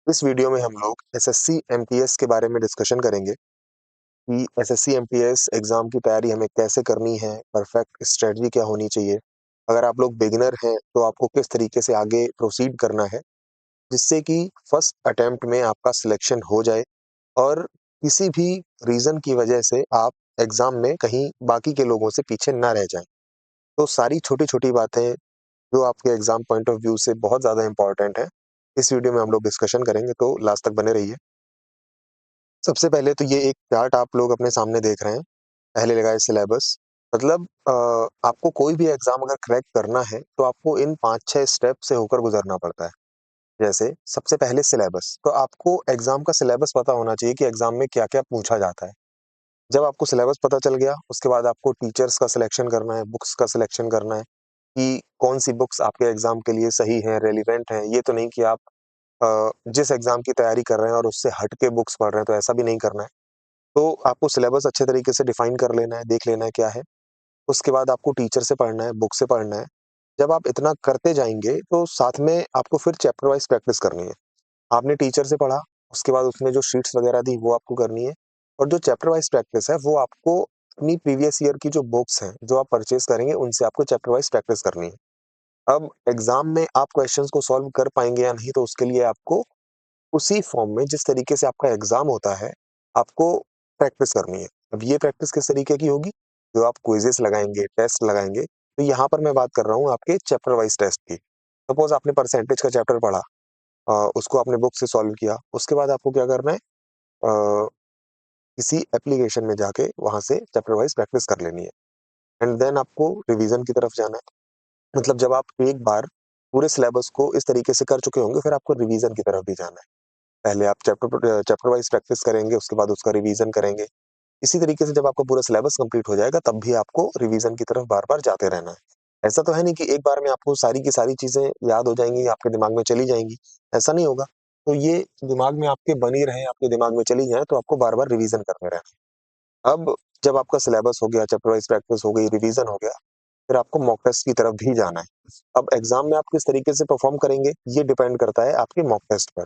इस वीडियो में हम लोग एसएससी एमटीएस के बारे में डिस्कशन करेंगे कि एसएससी एमटीएस एग्जाम की तैयारी हमें कैसे करनी है, परफेक्ट स्ट्रेटजी क्या होनी चाहिए। अगर आप लोग बिगिनर हैं तो आपको किस तरीके से आगे प्रोसीड करना है जिससे कि फर्स्ट अटेम्प्ट में आपका सिलेक्शन हो जाए और किसी भी रीजन की वजह से आप एग्जाम में कहीं बाकी के लोगों से पीछे ना रह जाएं। तो सारी छोटी-छोटी बातें जो आपके एग्जाम पॉइंट ऑफ व्यू से बहुत ज़्यादा इंपॉर्टेंट है, इस वीडियो में हम लोग डिस्कशन करेंगे, तो लास्ट तक बने रहिए। सबसे पहले तो ये एक चार्ट आप लोग अपने सामने देख रहे हैं, पहले लगाए सिलेबस। मतलब आपको कोई भी एग्ज़ाम अगर क्रैक करना है, तो आपको इन 5-6 स्टेप से होकर गुज़रना पड़ता है। जैसे सबसे पहले सिलेबस, तो आपको एग्ज़ाम का सिलेबस पता होना चाहिए कि एग्ज़ाम में क्या-क्या पूछा जाता है। जब आपको सिलेबस पता चल गया, उसके बाद आपको टीचर्स का सिलेक्शन करना है, बुक्स का सिलेक्शन करना है कि कौन-सी बुक्स आपके एग्ज़ाम के लिए सही हैं, रेलेवेंट हैं। ये तो नहीं कि आप जिस एग्ज़ाम की तैयारी कर रहे हैं और उससे हट के बुक्स पढ़ रहे हैं, तो ऐसा भी नहीं करना है। तो आपको सिलेबस अच्छे तरीके से डिफाइन कर लेना है, देख लेना है क्या है। उसके बाद आपको टीचर से पढ़ना है, बुक से पढ़ना है। जब आप इतना करते जाएँगे, तो साथ में आपको फिर चैप्टर वाइज़ प्रैक्टिस करनी है। आपने टीचर से पढ़ा, उसके बाद उसने जो शीट्स वगैरह दी, वो आपको करनी है और जो चैप्टर वाइज़ प्रैक्टिस है, वो आपको अपनी प्रीवियस ईयर की जो बुक्स हैं, जो आप परचेज़ करेंगे, उनसे आपको चैप्टर वाइज़ प्रैक्टिस करनी है। अब एग्ज़ाम में आप क्वेश्चन्स को सॉल्व कर पाएँगे या नहीं, तो उसके लिए आपको उसी फॉर्म में जिस तरीके से आपका एग्ज़ाम होता है, आपको प्रैक्टिस करनी है। अब ये प्रैक्टिस किस तरीके की होगी? जो आप क्विज़ेस लगाएँगे, टेस्ट लगाएँगे, तो यहाँ पर मैं बात कर रहा हूँ आपके चैप्टर वाइज़ टेस्ट की। सपोज़ आपने परसेंटेज का चैप्टर पढ़ा, उसको आपने बुक से सॉल्व किया, उसके बाद आपको क्या करना है, अ, किसी एप्लीकेशन में जाके वहाँ से चैप्टर वाइज़ प्रैक्टिस कर लेनी है एंड देन आपको रिवीज़न की तरफ जाना है। मतलब जब आप एक बार पूरे सिलेबस को इस तरीके से कर चुके होंगे, फिर आपको रिवीज़न की तरफ भी जाना है। पहले आप चैप्टर वाइज़ प्रैक्टिस करेंगे, उसके बाद उसका रिवीज़न करेंगे। इसी तरीके से जब आपका पूरा सिलेबस कंप्लीट हो जाएगा, तब भी आपको रिवीज़न की तरफ बार-बार जाते रहना है। ऐसा तो है नहीं कि एक बार में आपको सारी की सारी चीज़ें याद हो जाएँगी, आपके दिमाग में चली जाएँगी, ऐसा नहीं होगा। तो ये दिमाग में आपके बनी रहें, आपके दिमाग में चली जाएँ, तो आपको बार-बार रिवीज़न करते रहना है। अब जब आपका सिलेबस हो गया, चैप्टर वाइज़ प्रैक्टिस हो गई, रिवीज़न हो गया, फिर आपको मॉक टेस्ट की तरफ भी जाना है। अब एग्ज़ाम में आप किस तरीके से परफ़ॉर्म करेंगे, ये डिपेंड करता है आपके मॉक टेस्ट पर।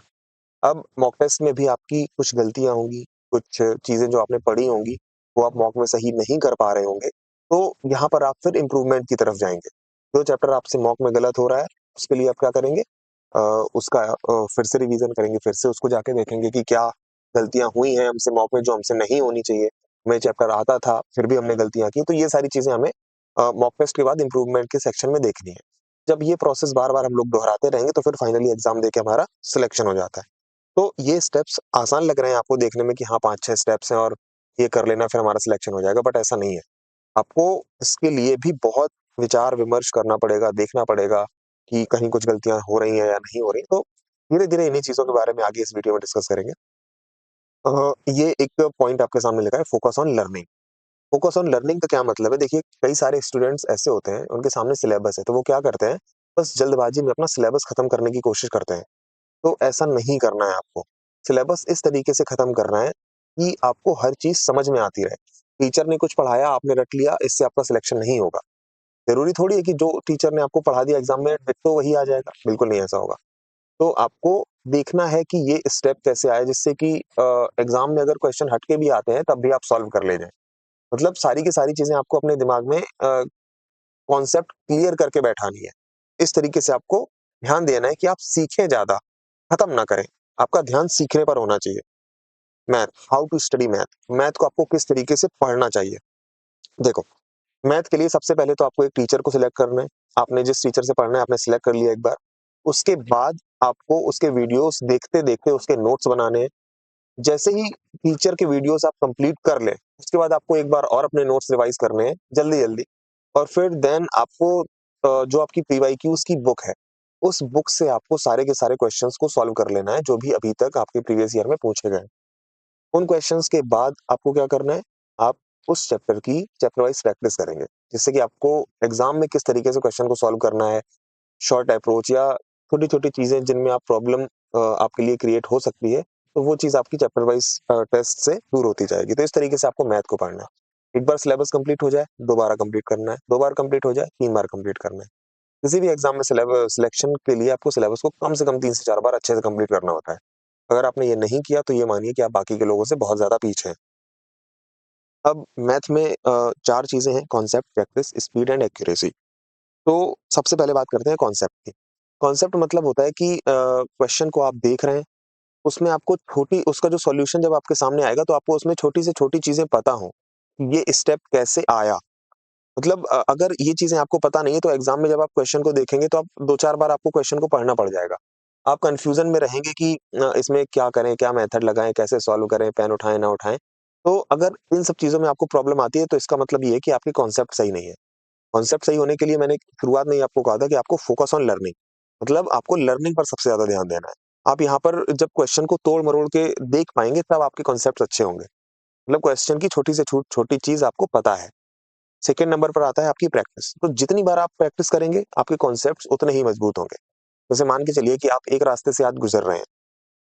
अब मॉक टेस्ट में भी आपकी कुछ गलतियाँ होंगी, कुछ चीज़ें जो आपने पढ़ी होंगी, वो आप मॉक में सही नहीं कर पा रहे होंगे, तो यहाँ पर आप फिर इम्प्रूवमेंट की तरफ जाएँगे। जो चैप्टर आपसे मॉक में गलत हो रहा है, उसके लिए आप क्या करेंगे, उसका फिर से रिवीज़न करेंगे, फिर से उसको जाके देखेंगे कि क्या गलतियाँ हुई हैं हमसे मॉक में जो हमसे नहीं होनी चाहिए। हमें चैप्टर आता था, फिर भी हमने गलतियाँ की, तो ये सारी चीज़ें हमें मॉक टेस्ट के बाद इम्प्रूवमेंट के सेक्शन में देखनी है। जब ये प्रोसेस बार-बार हम लोग दोहराते रहेंगे, तो फिर फाइनली एग्ज़ाम देके हमारा सिलेक्शन हो जाता है। तो ये स्टेप्स आसान लग रहे हैं आपको देखने में कि हाँ 5-6 स्टेप्स हैं और ये कर लेना फिर हमारा सिलेक्शन हो जाएगा, बट ऐसा नहीं है। आपको इसके लिए भी बहुत विचार-विमर्श करना पड़ेगा, देखना पड़ेगा कि कहीं कुछ गलतियाँ हो रही हैं या नहीं हो रही। तो धीरे-धीरे इन्हीं चीज़ों के बारे में आगे इस वीडियो में डिस्कस करेंगे। ये एक पॉइंट आपके सामने लिखा है, focus on learning. Focus on learning का क्या मतलब है? देखिए, कई सारे स्टूडेंट्स ऐसे होते हैं, उनके सामने सिलेबस है, तो वो क्या करते हैं, बस जल्दबाजी में अपना सिलेबस खत्म करने की कोशिश करते हैं। तो ऐसा नहीं करना है आपको। सिलेबस इस तरीके से खत्म करना है कि आपको हर चीज़ समझ में आती रहे। टीचर ने कुछ पढ़ाया, आपने रट लिया, इससे आपका सिलेक्शन नहीं होगा। ज़रूरी थोड़ी है कि जो टीचर ने आपको पढ़ा दिया एग्ज़ाम में डिट्टो वही आ जाएगा, बिल्कुल नहीं ऐसा होगा। तो आपको देखना है कि ये स्टेप कैसे आए जिससे कि एग्ज़ाम में अगर क्वेश्चन हट के भी आते हैं, तब भी आप सॉल्व कर ले जाएँ। मतलब सारी की सारी चीज़ें आपको अपने दिमाग में कॉन्सेप्ट क्लियर करके बैठानी है। इस तरीके से आपको ध्यान देना है कि आप सीखें ज़्यादा, खत्म ना करें। आपका ध्यान सीखने पर होना चाहिए। Math, how to study math. Math को आपको किस तरीके से पढ़ना चाहिए। देखो, मैथ के लिए सबसे पहले तो आपको एक टीचर को सिलेक्ट करना है। आपने जिस टीचर से पढ़ना है आपने सिलेक्ट कर लिया एक बार। उसके बाद आपको उसके वीडियोज़ देखते-देखते उसके नोट्स बनाने हैं। जैसे ही टीचर के वीडियोज़ आप कंप्लीट कर लें, उसके बाद आपको एक बार और अपने नोट्स रिवाइज़ करने हैं जल्दी-जल्दी और फिर देन आपको जो आपकी पीवाईक्यूज़ की बुक है, उस बुक से आपको सारे के सारे क्वेश्चंस को सॉल्व कर लेना है, जो भी अभी तक आपके प्रीवियस ईयर में पूछे गए हैं। उन क्वेश्चंस के बाद आपको क्या करना है, आप उस चैप्टर की चैप्टर वाइज़ प्रैक्टिस करेंगे, जिससे कि आपको एग्ज़ाम में किस तरीके से क्वेश्चन को सॉल्व करना है, शॉर्ट अप्रोच या छोटी-छोटी चीज़ें जिनमें आप प्रॉब्लम आपके लिए क्रिएट हो सकती है, तो वो चीज़ आपकी चैप्टर वाइज़ टेस्ट से दूर होती जाएगी। तो इस तरीके से आपको मैथ को पढ़ना है। एक बार सिलेबस कंप्लीट हो जाए, दोबारा कंप्लीट करना है, 2 बार कंप्लीट हो जाए, 3 बार कंप्लीट करना है। किसी भी एग्ज़ाम में सिलेक्शन के लिए आपको सिलेबस को कम से कम 3 से 4 बार अच्छे से कंप्लीट करना होता है। अगर आपने ये नहीं किया तो ये मानिए कि आप बाकी के लोगों से बहुत ज़्यादा पीछे हैं। अब मैथ में 4 चीज़ें हैं concept, practice, speed and accuracy. तो सबसे पहले बात करते हैं कॉन्सेप्ट की। कॉन्सेप्ट मतलब होता है कि क्वेश्चन को आप देख रहे हैं, उसमें आपको छोटी उसका जो सॉल्यूशन जब आपके सामने आएगा तो आपको उसमें छोटी से छोटी चीज़ें पता हों, ये स्टेप कैसे आया। मतलब अगर ये चीज़ें आपको पता नहीं है तो एग्ज़ाम में जब आप क्वेश्चन को देखेंगे तो आप 2-4 बार आपको क्वेश्चन को पढ़ना पड़ जाएगा। आप कन्फ्यूज़न में रहेंगे कि इसमें क्या करें, क्या मेथड लगाएँ, कैसे सॉल्व करें, पेन उठाएँ, ना उठाएँ। तो अगर इन सब चीज़ों में आपको प्रॉब्लम आती है तो इसका मतलब ये है कि आपके कॉन्सेप्ट सही नहीं है। कॉन्सेप्ट सही होने के लिए मैंने शुरुआत में ही आपको कहा था कि आपको फोकस ऑन लर्निंग, मतलब आपको लर्निंग पर सबसे ज़्यादा ध्यान देना है। आप यहाँ पर जब क्वेश्चन को तोड़-मरोड़ के देख पाएँगे तब आपके कॉन्सेप्ट्स अच्छे होंगे। मतलब क्वेश्चन की छोटी से छोटी चीज़ आपको पता है। सेकंड नंबर पर आता है आपकी प्रैक्टिस। तो जितनी बार आप प्रैक्टिस करेंगे, आपके कॉन्सेप्ट्स उतने ही मजबूत होंगे। जैसे मान के चलिए कि आप एक रास्ते से आज गुज़र रहे हैं,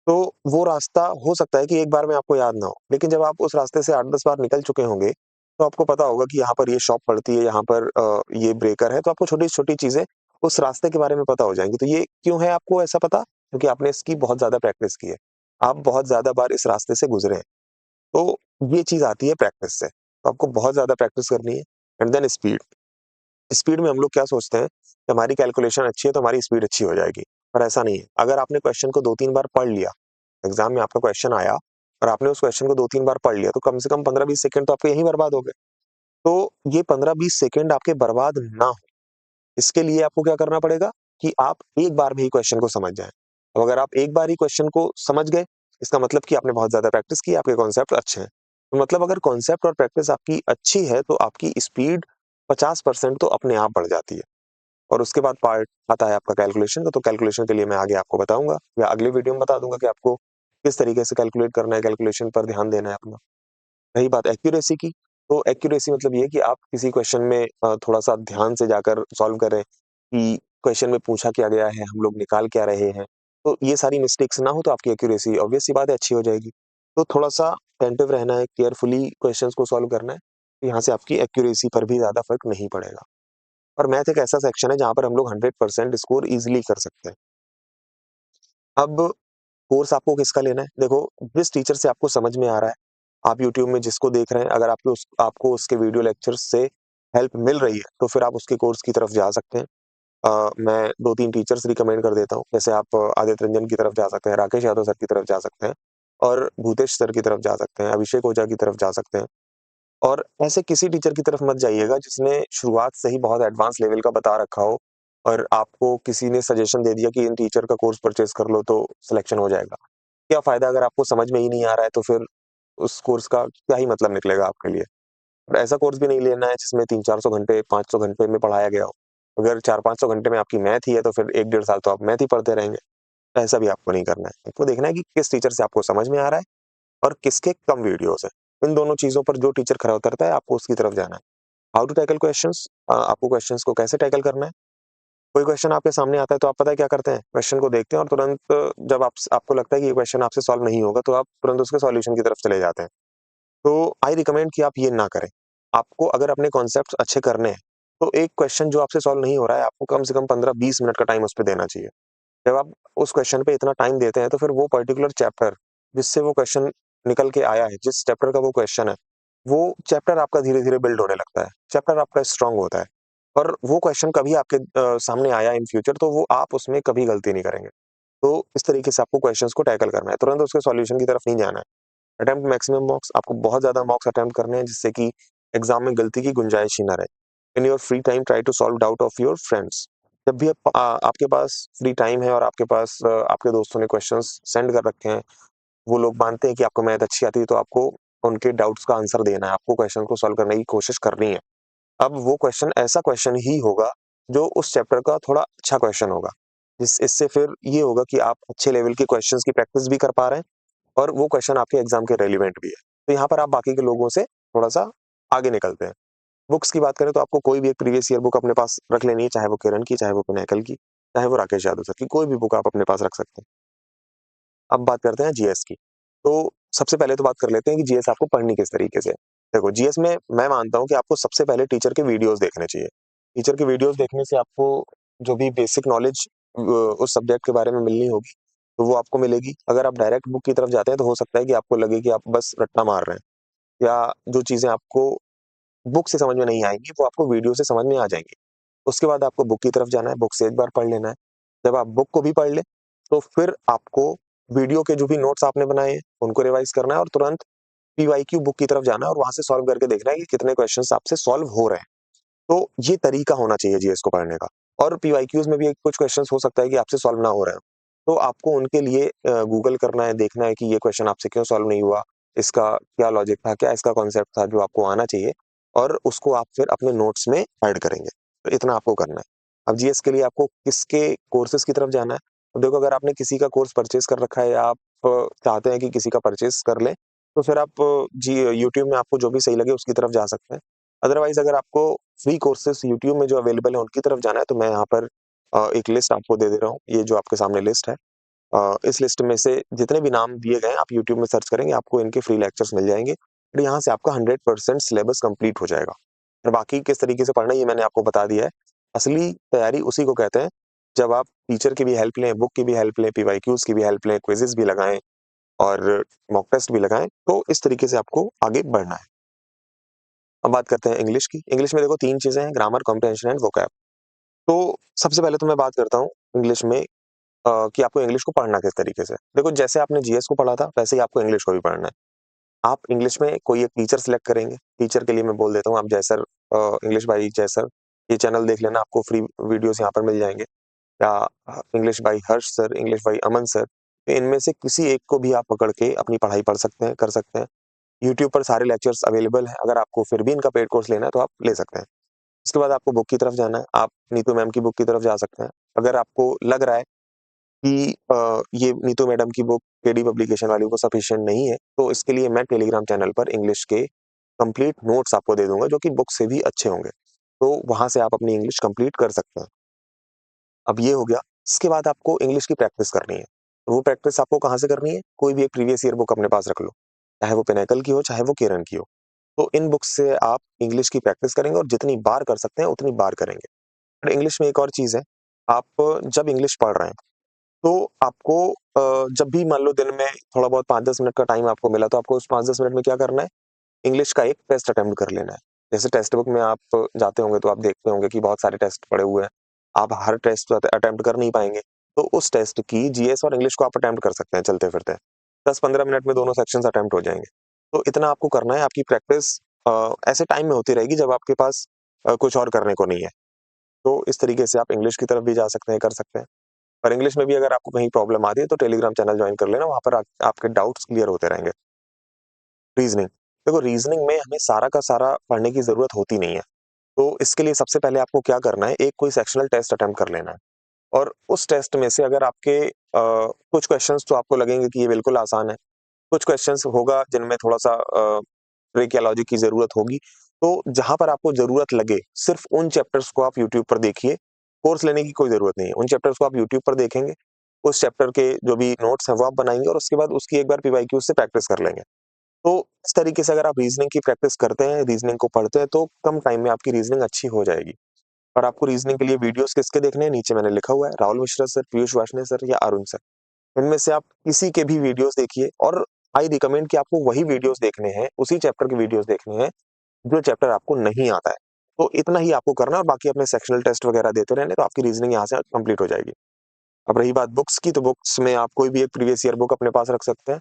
तो वो रास्ता हो सकता है कि एक बार में आपको याद ना हो, लेकिन जब आप उस रास्ते से 8-10 बार निकल चुके होंगे, तो आपको पता होगा कि यहाँ पर ये शॉप पड़ती है, यहाँ पर ये ब्रेकर है, तो आपको छोटी-छोटी चीज़ें उस रास्ते के बारे में पता हो जाएँगी। तो ये क्यों है आपको ऐसा पता? क्योंकि आपने इसकी बहुत ज़्यादा प्रैक्टिस की है। आप बहुत ज़्यादा बार इस रास्ते से गुज़रे हैं। तो ये चीज़ आती है प्रैक्टिस से। तो आपको बहुत ज़्यादा प्रैक्टिस करनी है एंड देन स्पीड। स्पीड में हम लोग क्या सोचते हैं कि हमारी कैलकुलेशन अच्छी है तो हमारी स्पीड अच्छी हो जाएगी, पर ऐसा नहीं है। अगर आपने क्वेश्चन को 2-3 बार पढ़ लिया, एग्ज़ाम में आपका क्वेश्चन आया और आपने उस क्वेश्चन को 2-3 बार पढ़ लिया, तो कम से कम 15-20 सेकंड तो आपके यहीं बर्बाद हो गए। तो ये 15-20 सेकंड आपके बर्बाद ना हो, इसके लिए आपको क्या करना पड़ेगा कि आप एक बार में ही क्वेश्चन को समझ जाएँ। अब अगर आप एक बार ही क्वेश्चन को समझ गए, इसका मतलब कि आपने बहुत ज़्यादा प्रैक्टिस की, आपके कॉन्सेप्ट अच्छे हैं। तो मतलब अगर कॉन्सेप्ट और प्रैक्टिस आपकी अच्छी है, तो आपकी स्पीड 50% तो अपने आप बढ़ जाती है। और उसके बाद पार्ट आता है आपका कैलकुलेशन का, तो कैलकुलेशन के लिए मैं आगे आपको बताऊँगा या अगली वीडियो में बता दूँगा कि आपको किस तरीके से कैलकुलेट करना है, कैलकुलेशन पर ध्यान देना है अपना। रही बात एक्यूरेसी की, तो एक्यूरेसी मतलब ये है कि आप किसी क्वेश्चन में थोड़ा-सा ध्यान से जाकर सॉल्व करें कि क्वेश्चन में पूछा क्या गया है, हम लोग निकाल क्या रहे हैं। तो ये सारी मिस्टेक्स ना हो तो आपकी एक्यूरेसी ऑब्वियस सी बात है अच्छी हो जाएगी। तो थोड़ा-सा अटेंटिव रहना है, केयरफुली क्वेश्चन्स को सॉल्व करना है, तो यहाँ से आपकी एक्यूरेसी पर भी ज़्यादा फ़र्क नहीं पड़ेगा। और मैथ एक ऐसा सेक्शन है जहाँ पर हम लोग 100% स्कोर ईज़िली कर सकते हैं। अब कोर्स आपको किसका लेना है? देखो, जिस टीचर से आपको समझ में आ रहा है, आप यूट्यूब में जिसको देख रहे हैं, अगर आपको उसके वीडियो लेक्चर्स से हेल्प मिल रही है, तो फिर आप उसके कोर्स की तरफ जा सकते हैं। मैं 2-3 टीचर्स रिकमेंड कर देता हूँ। जैसे आप आदित्य रंजन की तरफ जा सकते हैं, राकेश यादव सर की तरफ जा सकते हैं और भूतेश सर की तरफ जा सकते हैं, अभिषेक ओझा की तरफ जा सकते हैं। और ऐसे किसी टीचर की तरफ मत जाइएगा जिसने शुरुआत से ही बहुत एडवांस लेवल का बता रखा हो और आपको किसी ने सजेशन दे दिया कि इन टीचर का कोर्स परचेज़ कर लो तो सिलेक्शन हो जाएगा। क्या फ़ायदा अगर आपको समझ में ही नहीं आ रहा है तो फिर उस कोर्स का क्या ही मतलब निकलेगा आपके लिए। और ऐसा कोर्स भी नहीं लेना है जिसमें 300-400 घंटे, 500 घंटे में पढ़ाया गया हो। अगर 400-500 घंटे में आपकी मैथ ही है तो फिर 1 डेढ़ साल तो आप मैथ ही पढ़ते रहेंगे। ऐसा भी आपको नहीं करना है। आपको देखना है कि किस टीचर से आपको समझ में आ रहा है और किसके कम वीडियोज़ हैं। इन दोनों चीज़ों पर जो टीचर खरा उतरता है आपको उसकी तरफ जाना है। हाउ टू टैकल क्वेश्चन्स, आपको क्वेश्चन्स को कैसे टैकल करना है। कोई क्वेश्चन आपके सामने आता है तो आप पता है क्या करते हैं? क्वेश्चन को देखते हैं और तुरंत जब आपको लगता है कि ये क्वेश्चन आपसे सॉल्व नहीं होगा तो आप तुरंत उसके सॉल्यूशन की तरफ चले जाते हैं। तो आई रिकमेंड कि आप ये ना करें। आपको अगर अपने कॉन्सेप्ट्स अच्छे करने हैं, तो एक क्वेश्चन जो आपसे सॉल्व नहीं हो रहा है, आपको कम से कम 15-20 मिनट का टाइम उस पे देना चाहिए। जब आप उस क्वेश्चन पे इतना टाइम देते हैं, तो फिर वो पर्टिकुलर चैप्टर जिससे वो क्वेश्चन निकल के आया है, जिस चैप्टर का वो क्वेश्चन है, वो चैप्टर आपका धीरे-धीरे बिल्ड होने लगता है। चैप्टर आपका स्ट्रॉन्ग होता है और वो क्वेश्चन कभी आपके सामने आया इन फ्यूचर तो वो आप उसमें कभी गलती नहीं करेंगे। तो इस तरीके से आपको क्वेश्चन्स को टैकल करना है, तुरंत उसके सॉल्यूशन की तरफ नहीं जाना है। अटेम्प्ट मैक्सिमम मॉक्स, आपको बहुत ज़्यादा मॉक्स अटेम्प्ट करने हैं जिससे कि एग्ज़ाम में गलती की गुंजाइश ही ना रहे। In your free time try to solve doubt of your friends. जब भी आपके पास फ्री टाइम है और आपके पास आपके दोस्तों ने क्वेश्चन्स सेंड कर रखे हैं, वो लोग मानते हैं कि आपको मैथ अच्छी आती है तो आपको उनके डाउट्स का आंसर देना है, आपको क्वेश्चन को सॉल्व करने की कोशिश करनी है। अब वो क्वेश्चन ऐसा क्वेश्चन ही होगा जो उस चैप्टर का थोड़ा अच्छा क्वेश्चन होगा। इससे फिर ये होगा कि आप अच्छे लेवल के क्वेश्चन्स की प्रैक्टिस भी कर पा रहे हैं और वो क्वेश्चन आपके एग्ज़ाम के रेलेवेंट भी है। तो यहाँ पर आप बाकी के लोगों से थोड़ा-सा आगे निकलते हैं। बुक्स की बात करें तो आपको कोई भी एक प्रीवियस ईयर बुक अपने पास रख लेनी है, चाहे वो किरण की, चाहे वो पिनाकल की, चाहे वो राकेश यादव सर की, कोई भी बुक आप अपने पास रख सकते हैं। अब बात करते हैं जीएस की। तो सबसे पहले तो बात कर लेते हैं कि जीएस आपको पढ़नी किस तरीके से है। देखो जीएस में मैं मानता हूँ कि आपको सबसे पहले टीचर के वीडियोज़ देखने चाहिए। टीचर के वीडियोज़ देखने से आपको जो भी बेसिक नॉलेज उस सब्जेक्ट के बारे में मिलनी होगी, तो वो आपको मिलेगी। अगर आप डायरेक्ट बुक की तरफ जाते हैं तो हो सकता है कि आपको लगे कि आप बस रट्टा मार रहे हैं या जो चीज़ें आपको बुक से समझ में नहीं आएँगी, वो आपको वीडियो से समझ में आ जाएँगी। उसके बाद आपको बुक की तरफ जाना है, बुक से एक बार पढ़ लेना है। जब आप बुक को भी पढ़ लें, तो फिर आपको वीडियो के जो भी नोट्स आपने बनाए हैं, उनको रिवाइज़ करना है और तुरंत पीवाईक्यू बुक की तरफ जाना है और वहाँ से सॉल्व करके देखना है कि कितने क्वेश्चन्स आपसे सॉल्व हो रहे हैं। तो ये तरीका होना चाहिए जीएस को पढ़ने का। और पीवाईक्यूज़ में भी कुछ क्वेश्चन्स हो सकता है कि आपसे सॉल्व ना हो रहे हों। तो आपको उनके लिए गूगल करना है, देखना है कि ये क्वेश्चन आपसे क्यों सॉल्व नहीं हुआ, इसका क्या लॉजिक था, क्या इसका कॉन्सेप्ट था जो आपको आना चाहिए और उसको आप फिर अपने नोट्स में ऐड करेंगे। तो इतना आपको करना है। अब जीएस के लिए आपको किसके कोर्सेज़ की तरफ जाना है? तो देखो, अगर आपने किसी का कोर्स परचेज़ कर रखा है या आप चाहते हैं कि किसी का परचेज़ कर लें, तो फिर आप जी यूट्यूब में आपको जो भी सही लगे उसकी तरफ जा सकते हैं। अदरवाइज़ अगर आपको फ्री कोर्सेज़ यूट्यूब में जो अवेलेबल है उनकी तरफ जाना है, तो मैं यहाँ पर एक लिस्ट आपको दे दे रहा हूँ। ये जो आपके सामने लिस्ट है, इस लिस्ट में से जितने भी नाम दिए गए हैं आप यूट्यूब में सर्च करेंगे, आपको इनके फ्री लेक्चर्स मिल जाएँगे और यहाँ से आपका 100% सिलेबस कंप्लीट हो जाएगा। और बाकी किस तरीके से पढ़ना है ये मैंने आपको बता दिया है। असली तैयारी उसी को कहते हैं, जब आप टीचर की भी हेल्प लें, बुक की भी हेल्प लें, पीवाईक्यूज़ की भी हेल्प लें, क्विज़ेज़ भी लगाएँ और मॉक टेस्ट भी लगाएँ, तो इस तरीके से आपको आगे बढ़ना है। अब बात करते हैं इंग्लिश की। इंग्लिश में देखो 3 चीज़ें हैं, ग्रामर, कॉम्प्रिहेंशन एंड वोकैब। तो सबसे पहले तो मैं बात करता हूँ इंग्लिश में कि आपको इंग्लिश को पढ़ना किस तरीके से। देखो, जैसे आपने जीएस को पढ़ा था, वैसे ही आपको इंग्लिश को भी पढ़ना है। आप इंग्लिश में कोई एक टीचर सिलेक्ट करेंगे। टीचर के लिए मैं बोल देता हूँ, आप जयसर इंग्लिश बाय जयसर, ये चैनल देख लेना, आपको फ्री वीडियोज़ यहाँ पर मिल जाएँगे। या English by Harsh sir, English by Aman sir, तो इनमें से किसी एक को भी आप पकड़ के अपनी पढ़ाई पढ़ सकते हैं, कर सकते हैं। यूट्यूब पर सारे लेक्चर्स अवेलेबल हैं, अगर आपको फिर भी इनका पेड कोर्स लेना है तो आप ले सकते हैं। उसके बाद आपको बुक की तरफ जाना है, आप नीतू मैम की बुक की तरफ जा सकते हैं। अगर आपको लग रहा है कि ये नीतू मैडम की बुक केडी पब्लिकेशन वाली वो सफिशिएंट नहीं है, तो इसके लिए मैं टेलीग्राम चैनल पर इंग्लिश के कंप्लीट नोट्स आपको दे दूँगा जो कि बुक से भी अच्छे होंगे। तो वहाँ से आप अपनी इंग्लिश कंप्लीट कर सकते हैं। अब ये हो गया, इसके बाद आपको इंग्लिश की प्रैक्टिस करनी है। तो वो प्रैक्टिस आपको कहाँ से करनी है? कोई भी एक प्रीवियस ईयर बुक अपने पास रख लो, चाहे वो पिनेकल की हो, चाहे वो केरन की हो। तो इन बुक्स से आप इंग्लिश की प्रैक्टिस करेंगे और जितनी बार कर सकते हैं, उतनी बार करेंगे। और इंग्लिश में एक और चीज़ है, आप जब इंग्लिश पढ़ रहे हैं, तो आपको जब भी मान लो दिन में थोड़ा बहुत 5-10 मिनट का टाइम आपको मिला, तो आपको उस 5-10 मिनट में क्या करना है? इंग्लिश का एक टेस्ट अटेम्प्ट कर लेना है। जैसे टेक्स्ट बुक में आप जाते होंगे तो आप देखते होंगे कि बहुत सारे टेस्ट पड़े हुए हैं। आप हर टेस्ट अटेम्प्ट कर नहीं पाएँगे। तो उस टेस्ट की जीएस और इंग्लिश को आप अटेम्प्ट कर सकते हैं चलते-फिरते। 10-15 मिनट में दोनों सेक्शंस अटेम्प्ट हो जाएँगे। तो इतना आपको करना है, आपकी प्रैक्टिस ऐसे टाइम में होती रहेगी जब आपके पास कुछ और करने को नहीं है। तो इस तरीके से आप इंग्लिश की तरफ भी जा सकते हैं, कर सकते हैं। और इंग्लिश में भी अगर आपको कहीं प्रॉब्लम आती है तो टेलीग्राम चैनल जॉइन कर लेना, वहाँ पर आप आपके डाउट्स क्लियर होते रहेंगे। रीज़निंग, देखो रीज़निंग में हमें सारा का सारा पढ़ने की ज़रूरत होती नहीं है। तो इसके लिए सबसे पहले आपको क्या करना है, एक कोई सेक्शनल टेस्ट अटेम्प्ट कर लेना है और उस टेस्ट में से अगर आपके कुछ क्वेश्चंस तो आपको लगेंगे कि ये बिल्कुल आसान है, कुछ क्वेश्चंस होगा जिनमें थोड़ा-सा ट्रिक या लॉजिक की ज़रूरत होगी। तो जहाँ पर आपको ज़रूरत लगे, सिर्फ़ उन चैप्टर्स को आप यूट्यूब पर देखिए, कोर्स लेने की कोई ज़रूरत नहीं है। उन चैप्टर्स को आप यूट्यूब पर देखेंगे, उस चैप्टर के जो भी नोट्स हैं वो आप बनाएँगे और उसके बाद उसकी एक बार पीवाईक्यू से प्रैक्टिस कर लेंगे। तो इस तरीके से अगर आप रीज़निंग की प्रैक्टिस करते हैं, रीज़निंग को पढ़ते हैं, तो कम टाइम में आपकी रीज़निंग अच्छी हो जाएगी। और आपको रीज़निंग के लिए वीडियोज़ किसके देखने हैं, नीचे मैंने लिखा हुआ है, राहुल मिश्रा सर, पीयूष वार्ष्णेय सर या अरुण सर। इनमें से आप किसी के भी वीडियोज़ देखिए और आई रिकमेंड कि आपको वही वीडियोज़ देखने हैं, उसी चैप्टर के वीडियोज़ देखने हैं, जो चैप्टर आपको नहीं आता है। तो इतना ही आपको करना है और बाकी अपने सेक्शनल टेस्ट वगैरह देते रहने, तो आपकी रीज़निंग यहाँ से कंप्लीट हो जाएगी। अब रही बात बुक्स की, तो बुक्स में आप कोई भी एक प्रीवियस ईयर बुक अपने पास रख सकते हैं।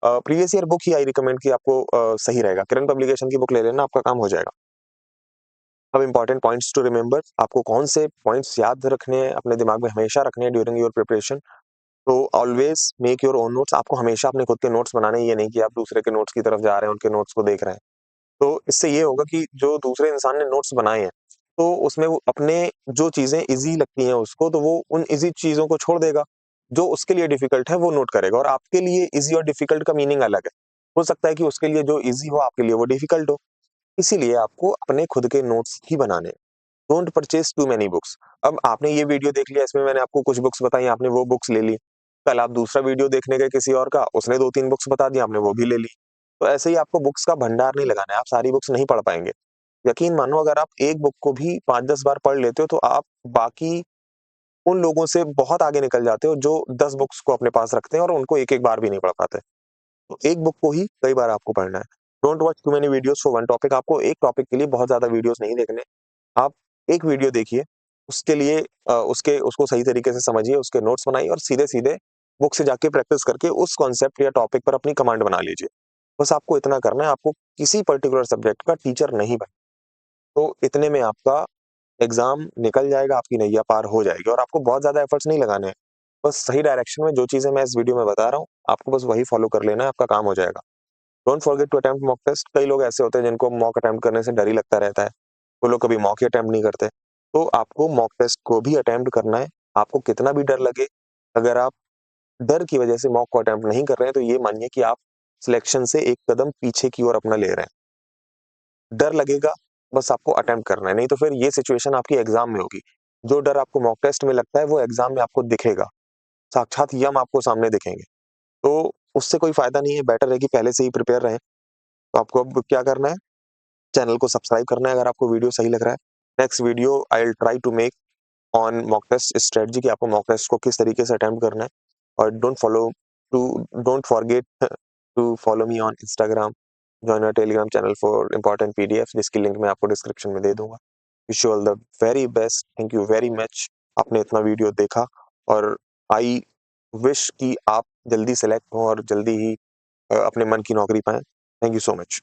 Previous year book he I recommend कि आपको सही रहेगा। किरण पब्लिकेशन की बुक ले लेना, आपका काम हो जाएगा। अब इम्पोर्टेंट पॉइंट्स टू रिमेंबर, आपको कौन से पॉइंट्स याद रखने हैं, अपने दिमाग में हमेशा रखने हैं ड्यूरिंग योर प्रिपरेशन। तो always make your own notes, आपको हमेशा अपने खुद के नोट्स बनाने हैं, ये नहीं कि आप दूसरे के नोट्स की तरफ जा रहे हैं, उनके नोट्स को देख रहे हैं। तो इससे ये होगा कि जो दूसरे इंसान ने नोट्स बनाए हैं, तो उसमें वो अपने जो चीज़ें ईज़ी लगती हैं उसको, तो वो उन ईज़ी चीज़ों को छोड़ देगा। जो उसके लिए डिफ़िकल्ट है, वो नोट करेगा और आपके लिए ईज़ी और डिफ़िकल्ट का मीनिंग अलग है। हो सकता है कि उसके लिए जो ईज़ी हो, आपके लिए वो डिफ़िकल्ट हो। इसीलिए आपको अपने खुद के नोट्स ही बनाने हैं। Don't purchase too many books. अब आपने ये वीडियो देख लिया, इसमें मैंने आपको कुछ बुक्स बताई, आपने वो बुक्स ले ली। कल आप दूसरा वीडियो देखने गए किसी और का, उसने 2-3 बुक्स बता दी, आपने वो भी ले ली। तो ऐसे ही आपको बुक्स का भंडार नहीं लगाना है, आप सारी बुक्स नहीं पढ़ पाएँगे। यकीन मानो, अगर आप एक बुक को भी 5-10 बार पढ़ लेते हो, तो आप बाकी उन लोगों से बहुत आगे निकल जाते हो जो 10 बुक्स को अपने पास रखते हैं और उनको एक-एक बार भी नहीं पढ़ पाते। तो एक बुक को ही कई बार आपको पढ़ना है। Don't watch too many videos for one topic. आपको एक टॉपिक के लिए बहुत ज़्यादा वीडियोज़ नहीं देखने। आप एक वीडियो देखिए, उसके लिए उसको सही तरीके से समझिए, उसके नोट्स बनाइए और सीधे-सीधे बुक से जाके प्रैक्टिस करके उस कॉन्सेप्ट या टॉपिक पर अपनी कमांड बना लीजिए। बस आपको इतना करना है, आपको किसी पर्टिकुलर सब्जेक्ट का टीचर नहीं बनना। तो इतने में आपका एग्ज़ाम निकल जाएगा, आपकी नैया पार हो जाएगी और आपको बहुत ज़्यादा एफर्ट्स नहीं लगाने हैं। बस सही डायरेक्शन में जो चीज़ें मैं इस वीडियो में बता रहा हूँ, आपको बस वही फॉलो कर लेना है, आपका काम हो जाएगा। Don't forget to attempt mock test. कई लोग ऐसे होते हैं जिनको मॉक अटेम्प्ट करने से डर ही लगता रहता है। वो लोग कभी मॉक ही अटेम्प्ट नहीं करते। तो आपको मॉक टेस्ट को भी अटेम्प्ट करना है। आपको कितना भी डर लगे, अगर आप डर की वजह से मॉक को अटेम्प्ट नहीं कर रहे हैं, तो ये मानिए कि आप सिलेक्शन से एक कदम पीछे की ओर अपना ले रहे हैं। डर लगेगा, बस आपको अटेम्प्ट करना है, नहीं तो फिर ये सिचुएशन आपकी एग्ज़ाम में होगी। जो डर आपको मॉक टेस्ट में लगता है, वो एग्ज़ाम में आपको दिखेगा। साक्षात यम आपको सामने दिखेंगे। तो उससे कोई फ़ायदा नहीं है, बेटर है कि पहले से ही प्रिपेयर रहें। तो आपको अब क्या करना है, चैनल को सब्सक्राइब करना है अगर आपको वीडियो सही लग रहा है। Next video I will try to make on mock test strategy कि आपको मॉक टेस्ट को किस तरीके से अटेम्प्ट करना है। और too don't forget to follow me on Instagram, join our Telegram channel for important PDFs जिसकी लिंक मैं आपको डिस्क्रिप्शन में दे दूँगा। Wish you all the very best. Thank you very much. आपने इतना वीडियो देखा और आई विश कि आप जल्दी सेलेक्ट हों और जल्दी ही अपने मन की नौकरी पाएँ। Thank you so much.